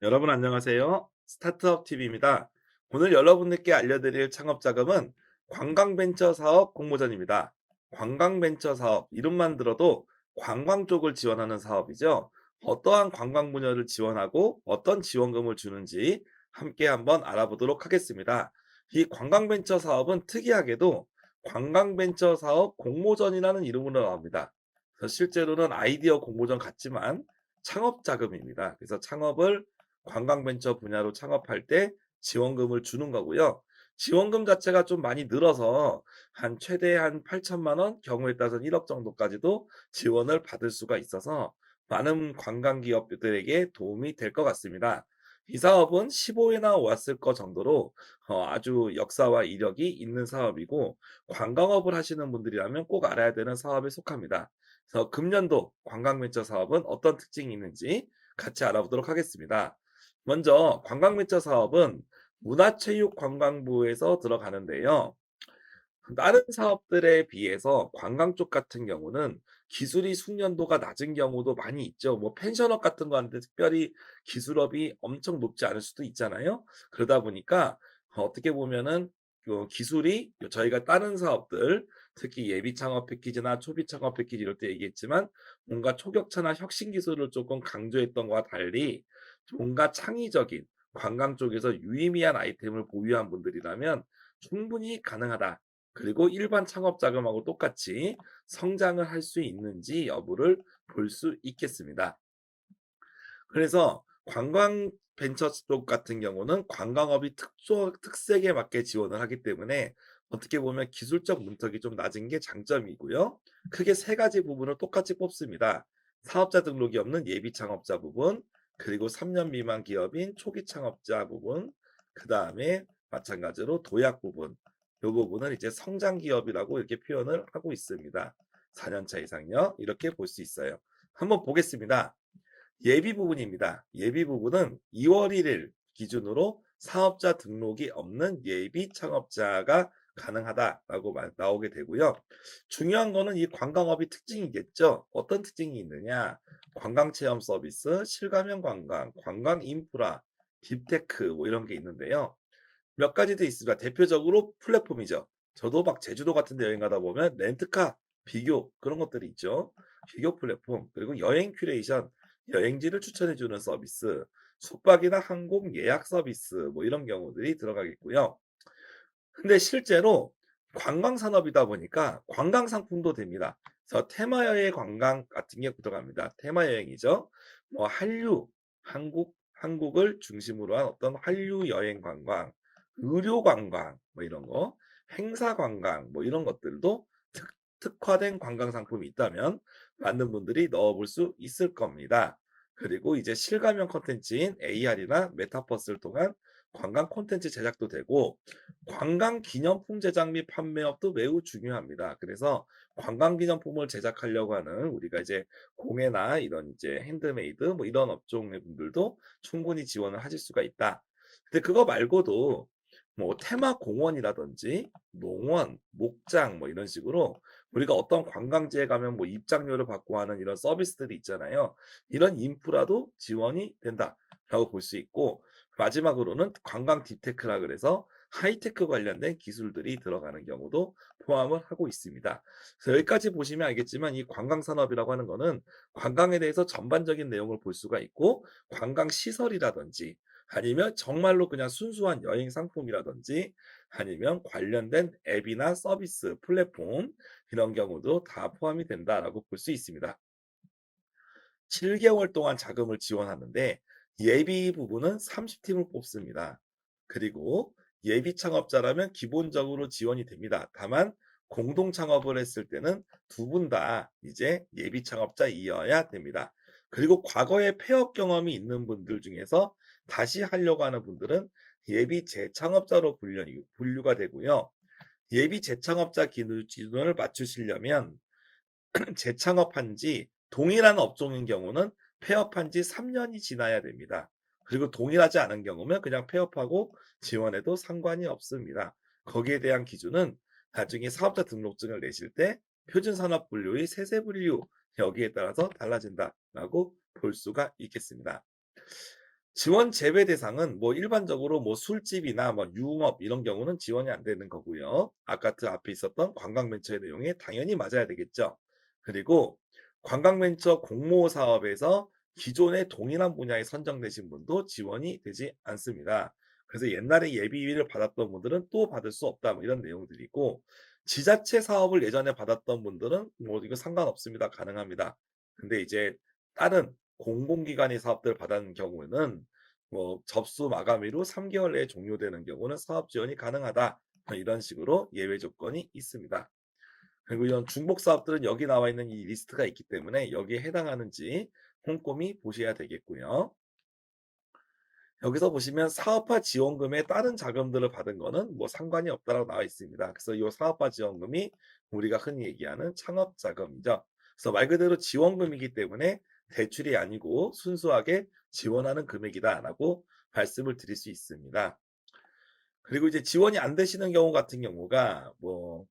여러분 안녕하세요. 스타트업 TV입니다. 오늘 여러분들께 알려드릴 창업 자금은 관광벤처 사업 공모전입니다. 관광벤처 사업 이름만 들어도 관광 쪽을 지원하는 사업이죠. 어떠한 관광 분야를 지원하고 어떤 지원금을 주는지 함께 한번 알아보도록 하겠습니다. 이 관광벤처 사업은 특이하게도 관광벤처 사업 공모전이라는 이름으로 나옵니다. 그래서 실제로는 아이디어 공모전 같지만 창업 자금입니다. 그래서 창업을 관광벤처 분야로 창업할 때 지원금을 주는 거고요. 지원금 자체가 좀 많이 늘어서 한 최대 한 8천만 원, 경우에 따라서는 1억 정도까지도 지원을 받을 수가 있어서 많은 관광 기업들에게 도움이 될 것 같습니다. 이 사업은 15회나 왔을 거 정도로 아주 역사와 이력이 있는 사업이고, 관광업을 하시는 분들이라면 꼭 알아야 되는 사업에 속합니다. 그래서 금년도 관광벤처 사업은 어떤 특징이 있는지 같이 알아보도록 하겠습니다. 먼저 관광벤처 사업은 문화체육관광부에서 들어가는데요. 다른 사업들에 비해서 관광 쪽 같은 경우는 기술이 숙련도가 낮은 경우도 많이 있죠. 뭐 펜션업 같은 거 하는데 특별히 기술업이 엄청 높지 않을 수도 있잖아요. 그러다 보니까 어떻게 보면은 기술이 저희가 다른 사업들, 특히 예비 창업 패키지나 초비 창업 패키지 이럴 때 얘기했지만 뭔가 초격차나 혁신 기술을 조금 강조했던 것과 달리 뭔가 창의적인 관광 쪽에서 유의미한 아이템을 보유한 분들이라면 충분히 가능하다. 그리고 일반 창업 자금하고 똑같이 성장을 할 수 있는지 여부를 볼 수 있겠습니다. 그래서 관광 벤처 쪽 같은 경우는 관광업이 특색에 맞게 지원을 하기 때문에 어떻게 보면 기술적 문턱이 좀 낮은 게 장점이고요. 크게 세 가지 부분을 똑같이 뽑습니다. 사업자 등록이 없는 예비 창업자 부분, 그리고 3년 미만 기업인 초기 창업자 부분, 그 다음에 마찬가지로 도약 부분. 이 부분은 이제 성장 기업이라고 이렇게 표현을 하고 있습니다. 4년 차 이상요. 이렇게 볼 수 있어요. 한번 보겠습니다. 예비 부분입니다. 예비 부분은 2월 1일 기준으로 사업자 등록이 없는 예비 창업자가 가능하다라고 나오게 되고요. 중요한 거는 이 관광업이 특징이겠죠. 어떤 특징이 있느냐? 관광 체험 서비스, 실감형 관광, 관광 인프라, 딥테크 뭐 이런 게 있는데요. 몇 가지 더 있습니다. 대표적으로 플랫폼이죠. 저도 막 제주도 같은 데 여행 가다 보면 렌트카, 비교 그런 것들이 있죠. 비교 플랫폼, 그리고 여행 큐레이션, 여행지를 추천해 주는 서비스, 숙박이나 항공 예약 서비스 뭐 이런 경우들이 들어가겠고요. 근데 실제로 관광 산업이다 보니까 관광 상품도 됩니다. 그래서 테마 여행 관광 같은 게 들어갑니다. 테마 여행이죠. 뭐 한류, 한국을 중심으로 한 어떤 한류 여행 관광, 의료 관광 뭐 이런 거, 행사 관광 뭐 이런 것들도 특화된 관광 상품이 있다면 많은 분들이 넣어볼 수 있을 겁니다. 그리고 이제 실감형 콘텐츠인 AR이나 메타버스를 통한 관광 콘텐츠 제작도 되고, 관광 기념품 제작 및 판매업도 매우 중요합니다. 그래서 관광 기념품을 제작하려고 하는 우리가 이제 공예나 이런 이제 핸드메이드 뭐 이런 업종의 분들도 충분히 지원을 하실 수가 있다. 근데 그거 말고도 뭐 테마 공원이라든지 농원, 목장 뭐 이런 식으로 우리가 어떤 관광지에 가면 뭐 입장료를 받고 하는 이런 서비스들이 있잖아요. 이런 인프라도 지원이 된다라고 볼 수 있고, 마지막으로는 관광 딥테크라 그래서 하이테크 관련된 기술들이 들어가는 경우도 포함을 하고 있습니다. 그래서 여기까지 보시면 알겠지만 이 관광 산업이라고 하는 거는 관광에 대해서 전반적인 내용을 볼 수가 있고, 관광 시설이라든지 아니면 정말로 그냥 순수한 여행 상품이라든지 아니면 관련된 앱이나 서비스, 플랫폼 이런 경우도 다 포함이 된다라고 볼 수 있습니다. 7개월 동안 자금을 지원하는데 예비 부분은 30팀을 뽑습니다. 그리고 예비 창업자라면 기본적으로 지원이 됩니다. 다만 공동 창업을 했을 때는 두 분 다 이제 예비 창업자이어야 됩니다. 그리고 과거에 폐업 경험이 있는 분들 중에서 다시 하려고 하는 분들은 예비 재창업자로 분류가 되고요. 예비 재창업자 기준을 맞추시려면 재창업한 지 동일한 업종인 경우는 폐업한 지 3년이 지나야 됩니다. 그리고 동일하지 않은 경우면 그냥 폐업하고 지원해도 상관이 없습니다. 거기에 대한 기준은 나중에 사업자 등록증을 내실 때 표준산업분류의 세세분류 여기에 따라서 달라진다라고 볼 수가 있겠습니다. 지원 재배 대상은 뭐 일반적으로 뭐 술집이나 뭐 유흥업 이런 경우는 지원이 안 되는 거고요. 아까트 앞에 있었던 관광벤처의 내용에 당연히 맞아야 되겠죠. 그리고 관광벤처 공모 사업에서 기존의 동일한 분야에 선정되신 분도 지원이 되지 않습니다. 그래서 옛날에 예비비를 받았던 분들은 또 받을 수 없다 뭐 이런 내용들이고, 지자체 사업을 예전에 받았던 분들은 뭐 이거 상관없습니다. 가능합니다. 근데 이제 다른 공공기관의 사업들을 받은 경우에는 뭐 접수 마감일로 3개월 내에 종료되는 경우는 사업 지원이 가능하다. 뭐 이런 식으로 예외 조건이 있습니다. 그리고 이런 중복 사업들은 여기 나와 있는 이 리스트가 있기 때문에 여기에 해당하는지 꼼꼼히 보셔야 되겠고요. 여기서 보시면 사업화 지원금에 다른 자금들을 받은 거는 뭐 상관이 없다라고 나와 있습니다. 그래서 이 사업화 지원금이 우리가 흔히 얘기하는 창업 자금이죠. 그래서 말 그대로 지원금이기 때문에 대출이 아니고 순수하게 지원하는 금액이다라고 말씀을 드릴 수 있습니다. 그리고 이제 지원이 안 되시는 경우 같은 경우가 뭐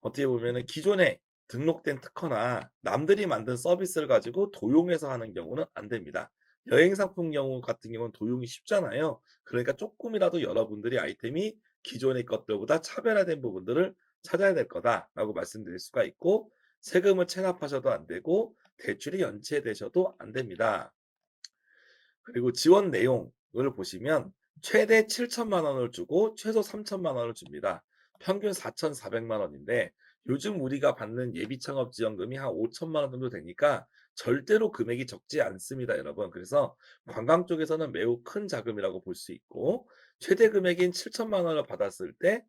어떻게 보면은 기존에 등록된 특허나 남들이 만든 서비스를 가지고 도용해서 하는 경우는 안 됩니다. 여행 상품 경우 같은 경우는 도용이 쉽잖아요. 그러니까 쪼끔이라도 여러분들이 아이템이 기존의 것들보다 차별화된 부분들을 찾아야 될 거다라고 말씀드릴 수가 있고, 세금을 체납하셔도 안 되고 대출이 연체되셔도 안 됩니다. 그리고 지원 내용을 보시면 최대 7천만 원을 주고 최소 3천만 원을 줍니다. 평균 4,400만 원인데 요즘 우리가 받는 예비 창업 지원금이 한 5천만 원 정도 되니까 절대로 금액이 적지 않습니다, 여러분. 그래서 관광 쪽에서는 매우 큰 자금이라고 볼 수 있고, 최대 금액인 7천만 원을 받았을 때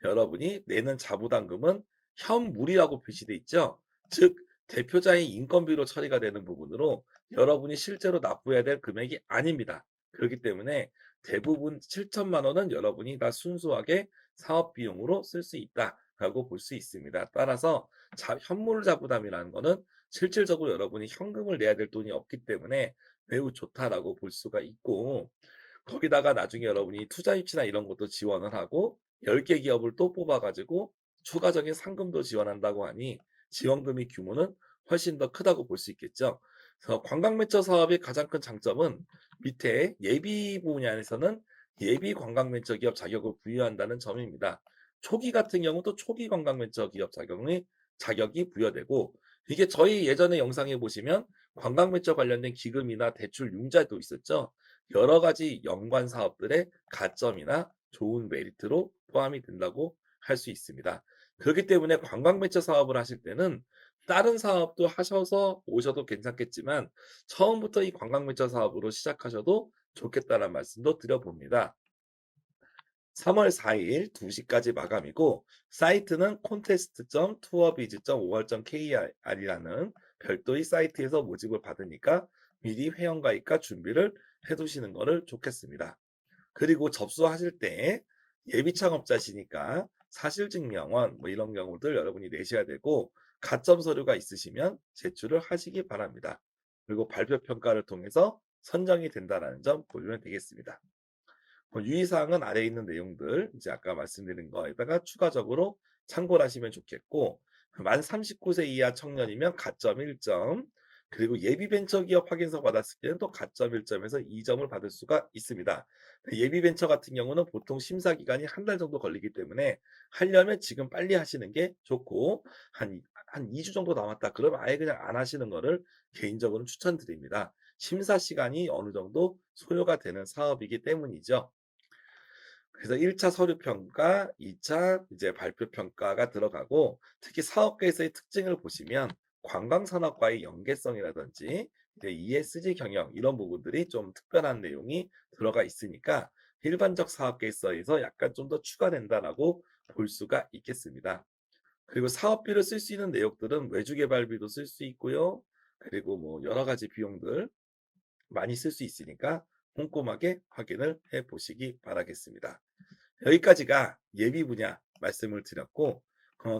여러분이 내는 자부담금은 현물이라고 표시돼 있죠. 즉 대표자의 인건비로 처리가 되는 부분으로 여러분이 실제로 납부해야 될 금액이 아닙니다. 그렇기 때문에 대부분 7천만 원은 여러분이 다 순수하게 사업 비용으로 쓸 수 있다라고 볼 수 있습니다. 따라서 현물 자부담이라는 거는 실질적으로 여러분이 현금을 내야 될 돈이 없기 때문에 매우 좋다라고 볼 수가 있고, 거기다가 나중에 여러분이 투자 유치나 이런 것도 지원을 하고 10개 기업을 또 뽑아 가지고 추가적인 상금도 지원한다고 하니 지원금의 규모는 훨씬 더 크다고 볼 수 있겠죠. 그래서 관광벤처 사업의 가장 큰 장점은 밑에 예비 분야에서는 예비 관광벤처 기업 자격을 부여한다는 점입니다. 초기 같은 경우도 초기 관광벤처 기업 자격이 부여되고, 이게 저희 예전에 영상에 보시면 관광벤처 관련된 기금이나 대출 융자도 있었죠. 여러 가지 연관 사업들의 가점이나 좋은 메리트로 포함이 된다고 할 수 있습니다. 그렇기 때문에 관광벤처 사업을 하실 때는 다른 사업도 하셔서 오셔도 괜찮겠지만 처음부터 이 관광벤처 사업으로 시작하셔도 좋겠다는 말씀도 드려봅니다. 3월 4일 2시까지 마감이고, 사이트는 contest.tourbiz.5월.kr이라는 별도의 사이트에서 모집을 받으니까 미리 회원가입과 준비를 해두시는 것을 좋겠습니다. 그리고 접수하실 때 예비 창업자시니까 사실증명원 뭐 이런 경우들 여러분이 내셔야 되고, 가점 서류가 있으시면 제출을 하시기 바랍니다. 그리고 발표 평가를 통해서 선정이 된다는 점 보시면 되겠습니다. 유의사항은 아래에 있는 내용들, 이제 아까 말씀드린 거에다가 추가적으로 참고를 하시면 좋겠고, 만 39세 이하 청년이면 가점 1점, 그리고 예비 벤처 기업 확인서 받았을 때는 또 가점 1점에서 2점을 받을 수가 있습니다. 예비 벤처 같은 경우는 보통 심사 기간이 한 달 정도 걸리기 때문에 하려면 지금 빨리 하시는 게 좋고, 한 2주 정도 남았다 그러면 아예 그냥 안 하시는 거를 개인적으로 추천드립니다. 심사 시간이 어느 정도 소요가 되는 사업이기 때문이죠. 그래서 1차 서류 평가, 2차 이제 발표 평가가 들어가고, 특히 사업계에서의 특징을 보시면 관광산업과의 연계성이라든지 이제 ESG 경영 이런 부분들이 좀 특별한 내용이 들어가 있으니까 일반적 사업계에서 약간 좀 더 추가된다라고 볼 수가 있겠습니다. 그리고 사업비를 쓸 수 있는 내역들은 외주개발비도 쓸 수 있고요. 그리고 뭐 여러 가지 비용들 많이 쓸 수 있으니까 꼼꼼하게 확인을 해 보시기 바라겠습니다. 여기까지가 예비 분야 말씀을 드렸고,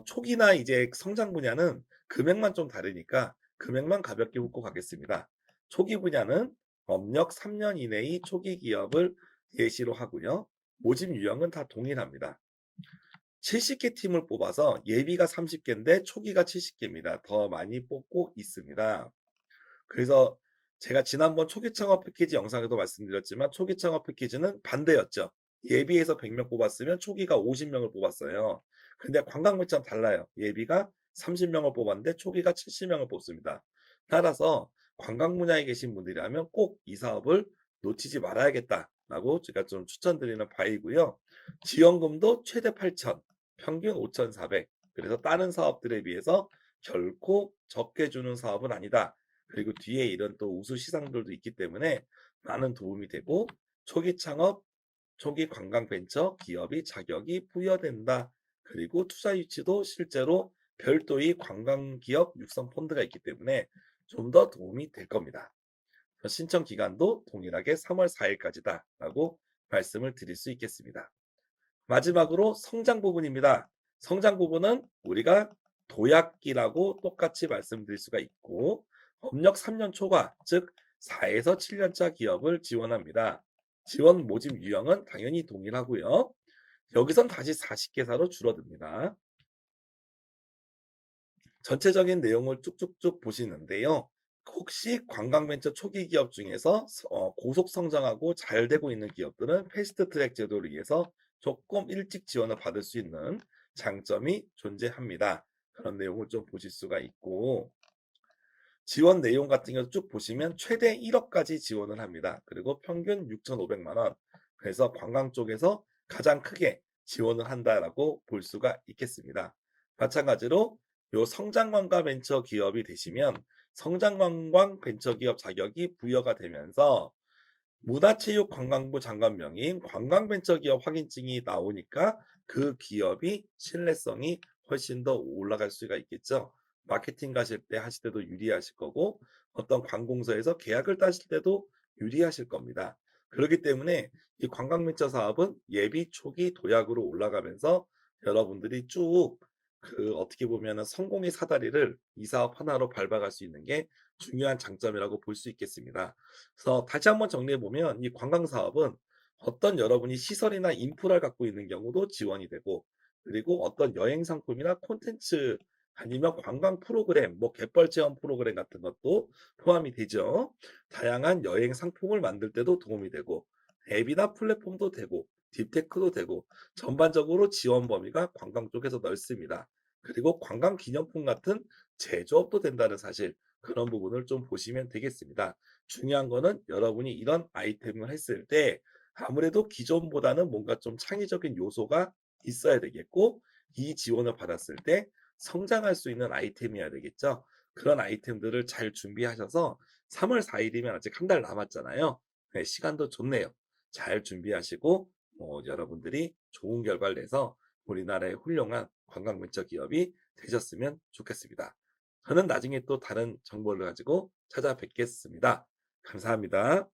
초기나 이제 성장 분야는 금액만 좀 다르니까 금액만 가볍게 훑고 가겠습니다. 초기 분야는 업력 3년 이내의 초기 기업을 예시로 하고요. 모집 유형은 다 동일합니다. 70개 팀을 뽑아서 예비가 30개인데 초기가 70개입니다. 더 많이 뽑고 있습니다. 그래서 제가 지난번 초기 창업 패키지 영상에도 말씀드렸지만 초기 창업 패키지는 반대였죠. 예비해서 100명 뽑았으면 초기가 50 명을 뽑았어요. 근데 관광물처럼 달라요. 예비가 30 명을 뽑았는데 초기가 70 명을 뽑습니다. 따라서 관광 분야에 계신 분들이라면 꼭 이 사업을 놓치지 말아야겠다라고 제가 좀 추천드리는 바이고요. 지원금도 최대 8,000, 평균 5,400. 그래서 다른 사업들에 비해서 결코 적게 주는 사업은 아니다. 그리고 뒤에 이런 또 우수 시장들도 있기 때문에 많은 도움이 되고 초기 창업, 초기 관광 벤처 기업이 자격이 부여된다. 그리고 투자 유치도 실제로 별도의 관광 기업 육성 펀드가 있기 때문에 좀 더 도움이 될 겁니다. 신청 기간도 동일하게 3월 4일까지다라고 말씀을 드릴 수 있겠습니다. 마지막으로 성장 부분입니다. 성장 부분은 우리가 도약기라고 똑같이 말씀드릴 수가 있고 업력 3년 초과 즉 4에서 7년 차 기업을 지원합니다. 지원 모집 유형은 당연히 동일하고요. 여기선 다시 40개사로 줄어듭니다. 전체적인 내용을 쭉쭉쭉 보시는데요. 혹시 관광벤처 초기 기업 중에서 고속 성장하고 잘 되고 있는 기업들은 패스트트랙 제도를 위해서 조금 일찍 지원을 받을 수 있는 장점이 존재합니다. 그런 내용을 좀 보실 수가 있고 지원 내용 같은 경우 쭉 보시면 최대 1억까지 지원을 합니다. 그리고 평균 6,500만 원. 그래서 관광 쪽에서 가장 크게 지원을 한다라고 볼 수가 있겠습니다. 마찬가지로 요 성장관광 벤처 기업이 되시면 성장관광 벤처 기업 자격이 부여가 되면서 문화체육관광부 장관 명의인 관광벤처기업 확인증이 나오니까 그 기업이 신뢰성이 훨씬 더 올라갈 수가 있겠죠. 마케팅 가실 때 하실 때도 유리하실 거고 어떤 관공서에서 계약을 따실 때도 유리하실 겁니다. 그렇기 때문에 이 관광벤처 사업은 예비 초기 도약으로 올라가면서 여러분들이 쭉 어떻게 보면은 성공의 사다리를 이 사업 하나로 밟아갈 수 있는 게 중요한 장점이라고 볼 수 있겠습니다. 그래서 다시 한번 정리해 보면 이 관광 사업은 어떤 여러분이 시설이나 인프라를 갖고 있는 경우도 지원이 되고 그리고 어떤 여행 상품이나 콘텐츠 아니면 관광 프로그램, 뭐 갯벌 체험 프로그램 같은 것도 포함이 되죠. 다양한 여행 상품을 만들 때도 도움이 되고 앱이나 플랫폼도 되고 딥테크도 되고 전반적으로 지원 범위가 관광 쪽에서 넓습니다. 그리고 관광 기념품 같은 제조업도 된다는 사실 그런 부분을 좀 보시면 되겠습니다. 중요한 거는 여러분이 이런 아이템을 했을 때 아무래도 기존보다는 뭔가 좀 창의적인 요소가 있어야 되겠고 이 지원을 받았을 때 성장할 수 있는 아이템이어야 되겠죠. 그런 아이템들을 잘 준비하셔서 3월 4일이면 아직 한 달 남았잖아요. 네, 시간도 좋네요. 잘 준비하시고 여러분들이 좋은 결과를 내서 우리나라의 훌륭한 관광벤처 기업이 되셨으면 좋겠습니다. 저는 나중에 또 다른 정보를 가지고 찾아뵙겠습니다. 감사합니다.